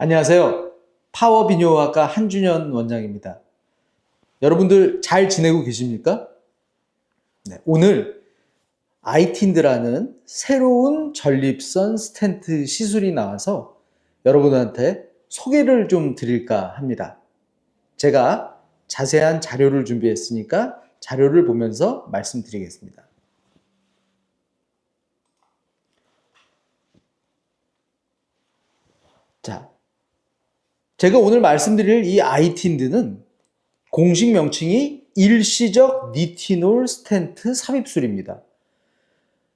안녕하세요. 파워비뇨학과 한준현 원장입니다. 여러분들 잘 지내고 계십니까? 네, 오늘 아이틴드라는 새로운 전립선 스텐트 시술이 나와서 여러분한테 소개를 좀 드릴까 합니다. 제가 자세한 자료를 준비했으니까 자료를 보면서 말씀드리겠습니다. 자, 제가 오늘 말씀드릴 이 아이틴드는 공식 명칭이 일시적 니티놀 스텐트 삽입술입니다.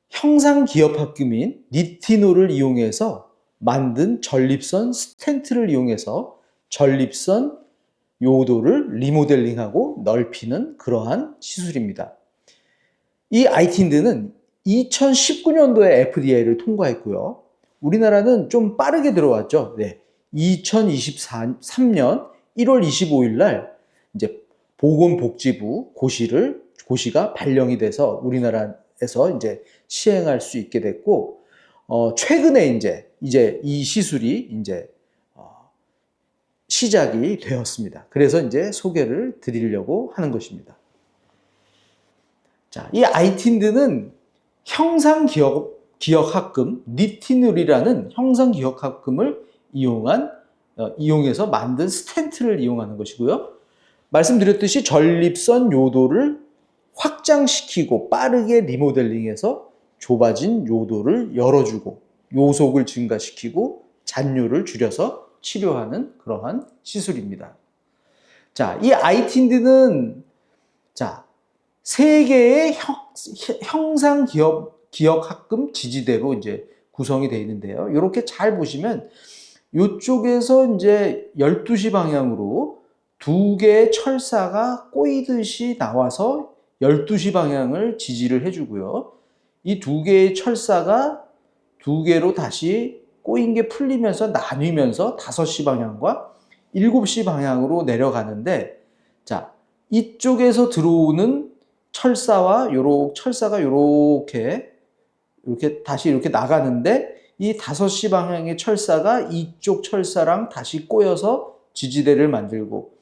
형상기엽합금인 니티놀을 이용해서 만든 전립선 스텐트를 이용해서 전립선 요도를 리모델링하고 넓히는 그러한 시술입니다. 이 아이틴드는 2019년도에 FDA를 통과했고요. 우리나라는 좀 빠르게 들어왔죠. 네. 2023년 1월 25일 날 이제 보건복지부 고시가 발령이 돼서 우리나라에서 이제 시행할 수 있게 됐고, 최근에 이제 이 시술이 이제 시작이 되었습니다. 그래서 이제 소개를 드리려고 하는 것입니다. 자, 이 아이틴드는 형상기억합금, 니티놀이라는 형상기억합금을 이용해서 만든 스텐트를 이용하는 것이고요. 말씀드렸듯이 전립선 요도를 확장시키고 빠르게 리모델링해서 좁아진 요도를 열어주고 요속을 증가시키고 잔뇨를 줄여서 치료하는 그러한 시술입니다. 자, 이 아이틴드는 세 개의 형상기억합금 지지대로 이제 구성이 되어 있는데요. 이렇게 잘 보시면 이쪽에서 이제 12시 방향으로 두 개의 철사가 꼬이듯이 나와서 12시 방향을 지지를 해주고요. 이 두 개의 철사가 두 개로 다시 꼬인 게 풀리면서 나뉘면서 5시 방향과 7시 방향으로 내려가는데, 자, 이쪽에서 들어오는 철사가 이렇게 다시 이렇게 나가는데, 이 5시 방향의 철사가 이쪽 철사랑 다시 꼬여서 지지대를 만들고,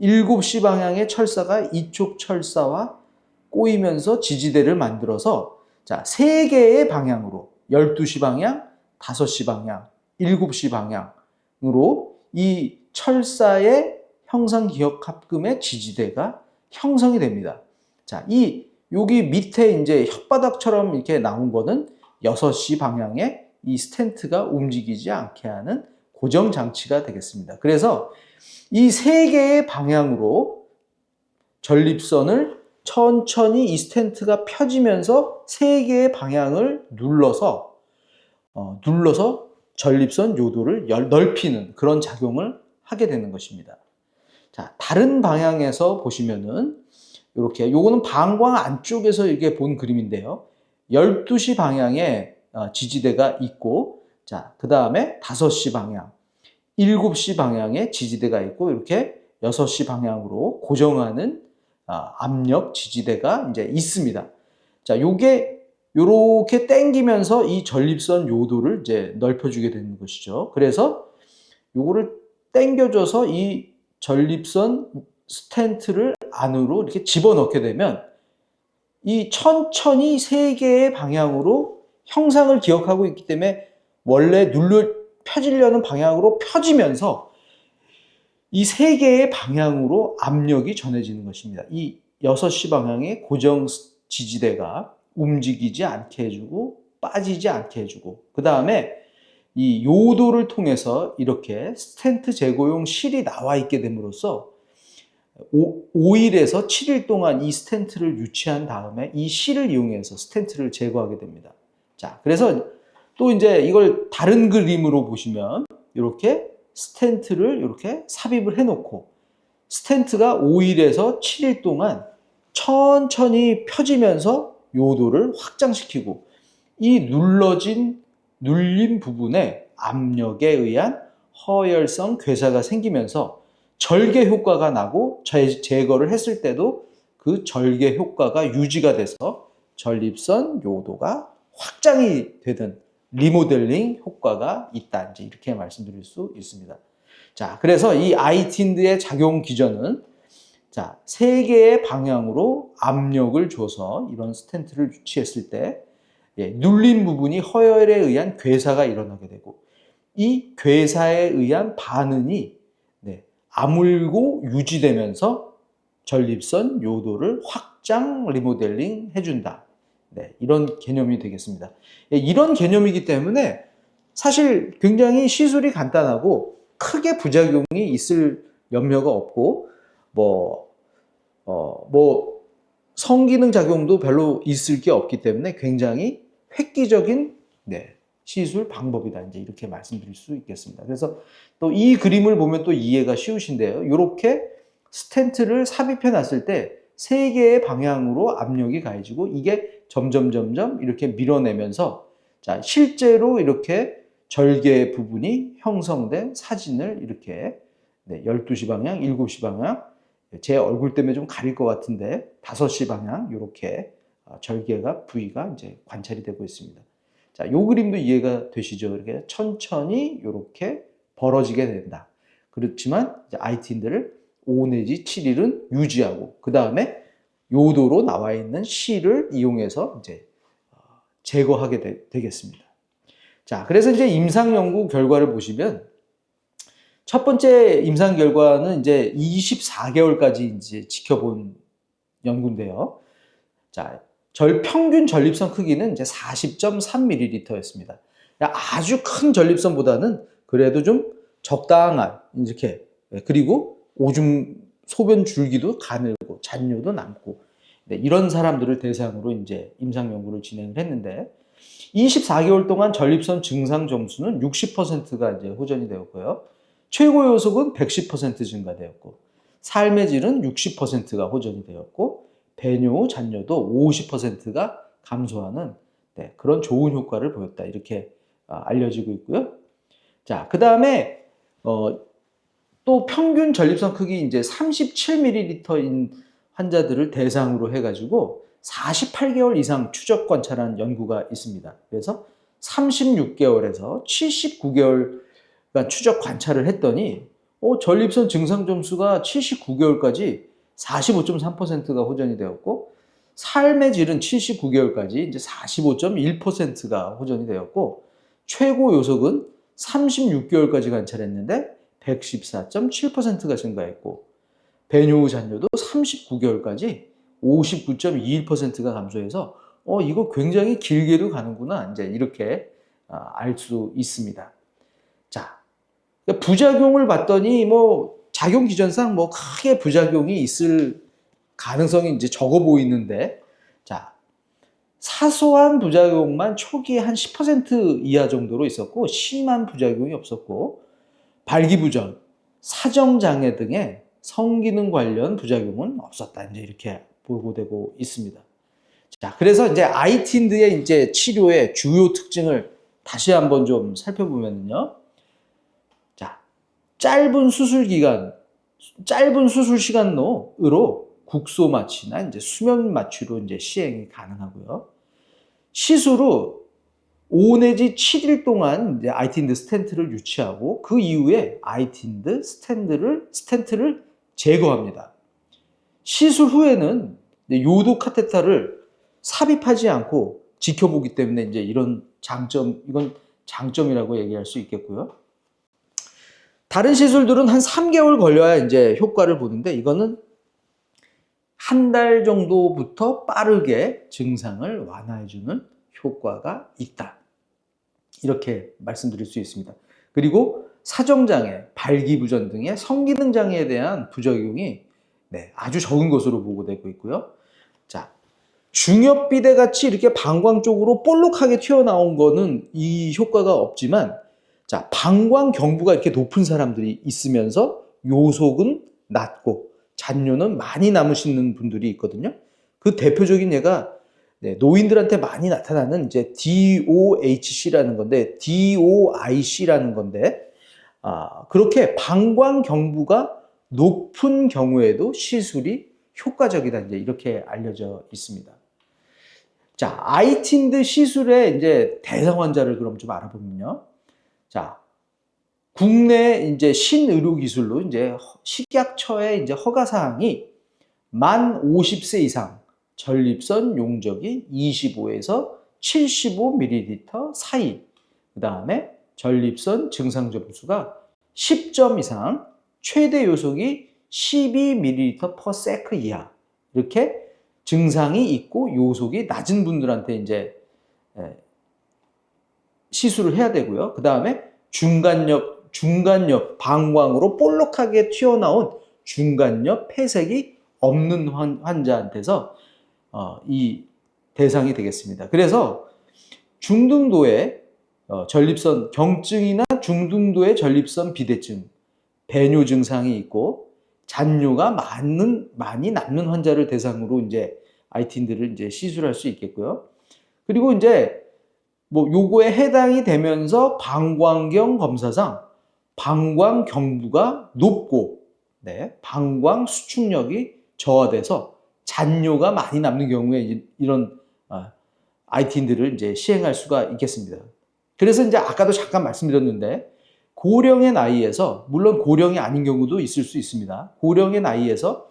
7시 방향의 철사가 이쪽 철사와 꼬이면서 지지대를 만들어서, 자, 세 개의 방향으로 12시 방향, 5시 방향, 7시 방향으로 이 철사의 형상기억합금의 지지대가 형성이 됩니다. 자, 여기 밑에 이제 혓바닥처럼 이렇게 나온 거는 6시 방향에 이 스텐트가 움직이지 않게 하는 고정 장치가 되겠습니다. 그래서 이 세 개의 방향으로 전립선을 천천히 이 스텐트가 펴지면서 세 개의 방향을 눌러서 전립선 요도를 넓히는 그런 작용을 하게 되는 것입니다. 자, 다른 방향에서 보시면은 이렇게, 요거는 방광 안쪽에서 이렇게 본 그림인데요. 12시 방향에 지지대가 있고, 자, 그 다음에 5시 방향, 7시 방향에 지지대가 있고, 이렇게 6시 방향으로 고정하는 압력 지지대가 이제 있습니다. 자, 요게 요렇게 당기면서 이 전립선 요도를 이제 넓혀주게 되는 것이죠. 그래서 요거를 당겨줘서 이 전립선 스텐트를 안으로 이렇게 집어넣게 되면 이 천천히 세 개의 방향으로 형상을 기억하고 있기 때문에 원래 펴지려는 방향으로 펴지면서 이 세 개의 방향으로 압력이 전해지는 것입니다. 이 6시 방향의 고정 지지대가 움직이지 않게 해주고 빠지지 않게 해주고, 그 다음에 이 요도를 통해서 이렇게 스텐트 제거용 실이 나와 있게 됨으로써 5일에서 7일 동안 이 스텐트를 유치한 다음에 이 실을 이용해서 스텐트를 제거하게 됩니다. 자, 그래서 또 이제 이걸 다른 그림으로 보시면 이렇게 스텐트를 이렇게 삽입을 해놓고 스텐트가 5일에서 7일 동안 천천히 펴지면서 요도를 확장시키고 이 눌린 부분에 압력에 의한 허혈성 괴사가 생기면서 절개 효과가 나고 제거를 했을 때도 그 절개 효과가 유지가 돼서 전립선 요도가 확장이 되는 리모델링 효과가 있다. 이제 이렇게 말씀드릴 수 있습니다. 자, 그래서 이 아이틴드의 작용 기전은 자, 세 개의 방향으로 압력을 줘서 이런 스텐트를 유치했을 때 눌린 부분이 허혈에 의한 괴사가 일어나게 되고 이 괴사에 의한 반응이 아물고 유지되면서 전립선 요도를 확장 리모델링 해준다. 이런 개념이 되겠습니다. 이런 개념이기 때문에 사실 굉장히 시술이 간단하고 크게 부작용이 있을 염려가 없고 성기능 작용도 별로 있을 게 없기 때문에 굉장히 획기적인 시술 방법이다. 이제 이렇게 말씀드릴 수 있겠습니다. 그래서 또 이 그림을 보면 또 이해가 쉬우신데요. 이렇게 스텐트를 삽입해 놨을 때 세 개의 방향으로 압력이 가해지고 이게 점점 이렇게 밀어내면서 자, 실제로 이렇게 절개 부분이 형성된 사진을 이렇게 12시 방향, 7시 방향, 제 얼굴 때문에 좀 가릴 것 같은데 5시 방향 이렇게 절개가 부위가 이제 관찰이 되고 있습니다. 자, 요 그림도 이해가 되시죠? 이렇게 천천히 이렇게 벌어지게 된다. 그렇지만 아이틴들을 5 내지 7일은 유지하고 그 다음에 요도로 나와 있는 C를 이용해서 이제 제거하게 되겠습니다. 자, 그래서 이제 임상 연구 결과를 보시면 첫 번째 임상 결과는 이제 24개월까지 이제 지켜본 연구인데요. 자, 평균 전립선 크기는 이제 40.3ml였습니다. 아주 큰 전립선보다는 그래도 좀 적당한 이렇게 그리고 오줌 소변 줄기도 가늘고 잔뇨도 남고 이런 사람들을 대상으로 이제 임상 연구를 진행을 했는데 24개월 동안 전립선 증상 점수는 60%가 이제 호전이 되었고요. 최고 요속은 110% 증가되었고 삶의 질은 60%가 호전이 되었고 배뇨, 잔뇨도 50%가 감소하는 그런 좋은 효과를 보였다. 이렇게 알려지고 있고요. 자, 그 다음에 또 평균 전립선 크기 이제 37ml인 환자들을 대상으로 해가지고 48개월 이상 추적 관찰한 연구가 있습니다. 그래서 36개월에서 79개월간 추적 관찰을 했더니 전립선 증상 점수가 79개월까지 45.3%가 호전이 되었고 삶의 질은 79개월까지 이제 45.1%가 호전이 되었고 최고 요속은 36개월까지 관찰했는데 114.7%가 증가했고 배뇨 잔뇨도 39개월까지 59.21%가 감소해서 이거 굉장히 길게도 가는구나 이제 이렇게 알 수 있습니다. 자, 부작용을 봤더니 작용 기전상 크게 부작용이 있을 가능성이 이제 적어 보이는데 자, 사소한 부작용만 초기에 한 10% 이하 정도로 있었고 심한 부작용이 없었고 발기부전, 사정장애 등의 성기능 관련 부작용은 없었다. 이제 이렇게 보고되고 있습니다. 자, 그래서 이제 아이틴드의 이제 치료의 주요 특징을 다시 한번 좀 살펴보면요. 자, 짧은 수술 시간으로 국소 마취나 이제 수면 마취로 이제 시행이 가능하고요. 시술 후 5 내지 7일 동안 이제 아이틴드 스텐트를 유치하고 그 이후에 아이틴드 스텐트를 제거합니다. 시술 후에는 요도 카테터를 삽입하지 않고 지켜보기 때문에 이제 이건 장점이라고 얘기할 수 있겠고요. 다른 시술들은 한 3개월 걸려야 이제 효과를 보는데 이거는 한 달 정도부터 빠르게 증상을 완화해주는 효과가 있다. 이렇게 말씀드릴 수 있습니다. 그리고 사정장애, 발기부전 등의 성기능장애에 대한 부작용이 아주 적은 것으로 보고되고 있고요. 자, 중엽비대 같이 이렇게 방광 쪽으로 볼록하게 튀어나온 거는 이 효과가 없지만 자, 방광 경부가 이렇게 높은 사람들이 있으면서 요속은 낮고 잔뇨는 많이 남으시는 분들이 있거든요. 그 대표적인 예가 노인들한테 많이 나타나는 이제 DOHC라는 건데, DOIC라는 건데, 그렇게 방광 경부가 높은 경우에도 시술이 효과적이다. 이제 이렇게 알려져 있습니다. 자, 아이틴드 시술의 이제 대상 환자를 그럼 좀 알아보면요. 자, 국내 이제 신의료기술로 이제 식약처의 이제 허가 사항이 만 50세 이상 전립선 용적이 25에서 75ml 사이, 그 다음에 전립선 증상 점수가 10점 이상, 최대 요속이 12ml/s 이하, 이렇게 증상이 있고 요속이 낮은 분들한테 이제 시술을 해야 되고요. 그 다음에 중간엽 방광으로 볼록하게 튀어나온 중간엽 폐색이 없는 환자한테서 이 대상이 되겠습니다. 그래서 중등도의 전립선 경증이나 중등도의 전립선 비대증, 배뇨 증상이 있고 잔뇨가 많이 남는 환자를 대상으로 이제 IT인들을 이제 시술할 수 있겠고요. 그리고 이제 뭐 요거에 해당이 되면서 방광경 검사상 방광 경부가 높고, 네, 방광 수축력이 저하돼서 잔뇨가 많이 남는 경우에 이런 IT인들을 이제 시행할 수가 있겠습니다. 그래서 이제 아까도 잠깐 말씀드렸는데, 고령의 나이에서, 물론 고령이 아닌 경우도 있을 수 있습니다. 고령의 나이에서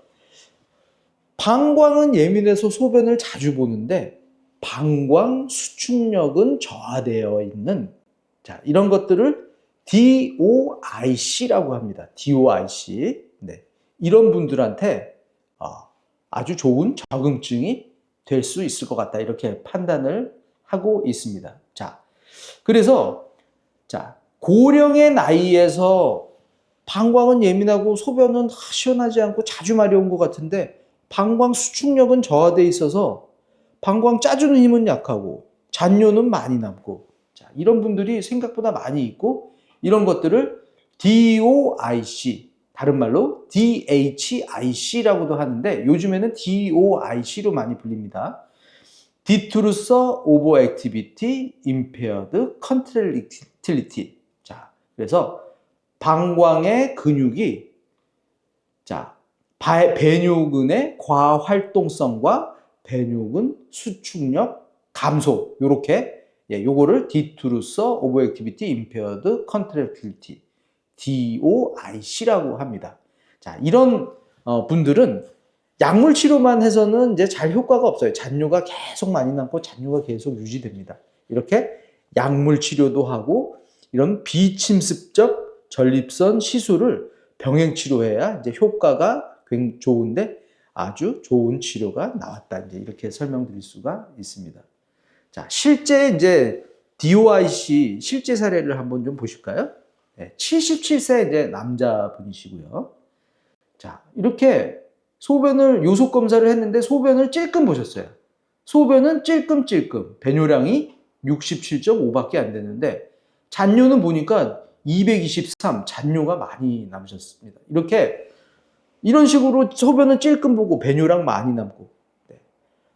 방광은 예민해서 소변을 자주 보는데 방광 수축력은 저하되어 있는, 자, 이런 것들을 DOIC라고 합니다. DOIC. 네. 이런 분들한테 아주 좋은 적응증이 될 수 있을 것 같다, 이렇게 판단을 하고 있습니다. 자, 그래서 고령의 나이에서 방광은 예민하고 소변은 시원하지 않고 자주 마려운 것 같은데 방광 수축력은 저하되어 있어서 방광 짜주는 힘은 약하고 잔뇨는 많이 남고, 자, 이런 분들이 생각보다 많이 있고, 이런 것들을 DOIC, 다른 말로 DHIC라고도 하는데 요즘에는 DOIC로 많이 불립니다. Detrusor Overactivity Impaired Contractility. 자, 그래서 방광의 근육이, 자, 배뇨근의 과활동성과 배뇨근 수축력 감소, 요렇게, 요거를 Detrusor Overactivity Impaired Contractility, DOIC라고 합니다. 자, 이런 분들은 약물 치료만 해서는 이제 잘 효과가 없어요. 잔뇨가 계속 많이 남고 잔뇨가 계속 유지됩니다. 이렇게 약물 치료도 하고 이런 비침습적 전립선 시술을 병행 치료해야 이제 효과가 굉장히 좋은데 아주 좋은 치료가 나왔다, 이제 이렇게 설명드릴 수가 있습니다. 자, 실제 이제 DOIC 실제 사례를 한번 좀 보실까요? 네, 77세 이제 남자분이시고요. 자, 이렇게 소변을 요속 검사를 했는데 소변을 찔끔 보셨어요. 소변은 찔끔찔끔, 배뇨량이 67.5밖에 안 되는데 잔뇨는 보니까 223, 잔뇨가 많이 남으셨습니다. 이런 식으로 소변은 찔끔 보고 배뇨량 많이 남고, 네,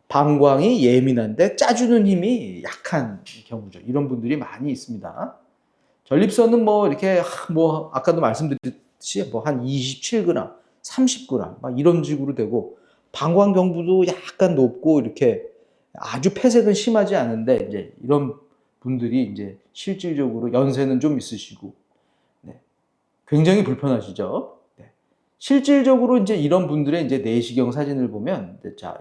방광이 예민한데 짜주는 힘이 약한 경우죠. 이런 분들이 많이 있습니다. 전립선은 뭐 이렇게 뭐 아까도 말씀드렸듯이 뭐 한 27g, 30g 막 이런 식으로 되고, 방광 경부도 약간 높고 이렇게 아주 폐색은 심하지 않은데 이제 이런 분들이 이제 실질적으로 연세는 좀 있으시고, 네, 굉장히 불편하시죠. 네. 실질적으로 이제 이런 분들의 이제 내시경 사진을 보면, 자,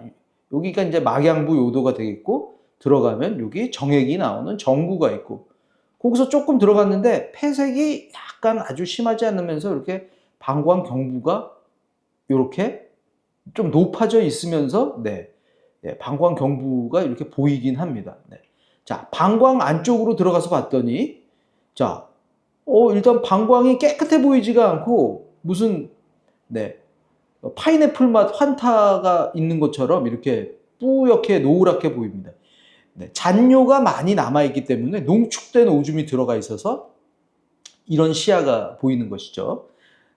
여기가 이제 막양부 요도가 되겠고, 들어가면 여기 정액이 나오는 정구가 있고, 거기서 조금 들어갔는데 폐색이 약간 아주 심하지 않으면서 이렇게 방광 경부가 이렇게 좀 높아져 있으면서, 네, 방광 경부가 이렇게 보이긴 합니다. 네. 자, 방광 안쪽으로 들어가서 봤더니, 자, 일단 방광이 깨끗해 보이지가 않고 무슨, 네, 파인애플 맛 환타가 있는 것처럼 이렇게 뿌옇게 노랗게 보입니다. 네, 잔뇨가 많이 남아있기 때문에 농축된 오줌이 들어가 있어서 이런 시야가 보이는 것이죠.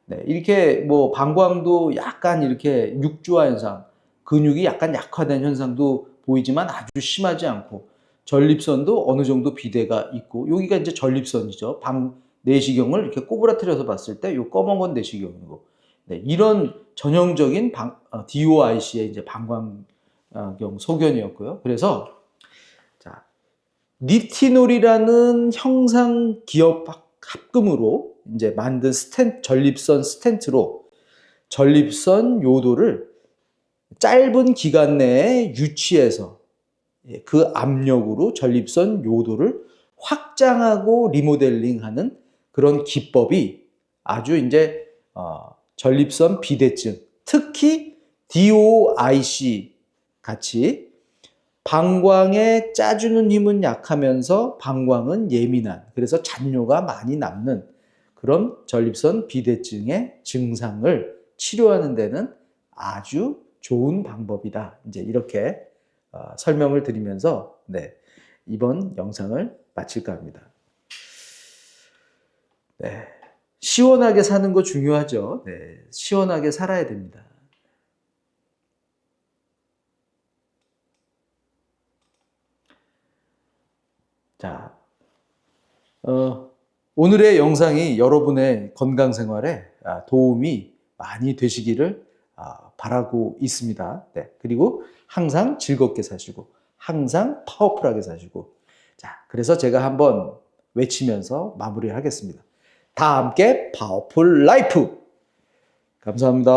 네, 이렇게 뭐 방광도 약간 이렇게 육주화 현상, 근육이 약간 약화된 현상도 보이지만 아주 심하지 않고, 전립선도 어느 정도 비대가 있고, 여기가 이제 전립선이죠. 내시경을 이렇게 꼬부라뜨려서 봤을 때 요 검은 건 내시경이고, 네, 이런 전형적인 DOIC의 이제 방광경 소견이었고요. 그래서 자, 니티놀이라는 형상 기업 합금으로 이제 만든 전립선 스텐트로 전립선 요도를 짧은 기간 내에 유치해서 그 압력으로 전립선 요도를 확장하고 리모델링하는 그런 기법이 아주 이제 전립선 비대증, 특히 DOIC 같이 방광에 짜주는 힘은 약하면서 방광은 예민한, 그래서 잔뇨가 많이 남는 그런 전립선 비대증의 증상을 치료하는 데는 아주 좋은 방법이다. 이제 이렇게 설명을 드리면서 이번 영상을 마칠까 합니다. 시원하게 사는 거 중요하죠. 시원하게 살아야 됩니다. 자, 오늘의 영상이 여러분의 건강 생활에 도움이 많이 되시기를 바라고 있습니다. 그리고 항상 즐겁게 사시고, 항상 파워풀하게 사시고. 자, 그래서 제가 한번 외치면서 마무리하겠습니다. 다 함께 파워풀 라이프! 감사합니다.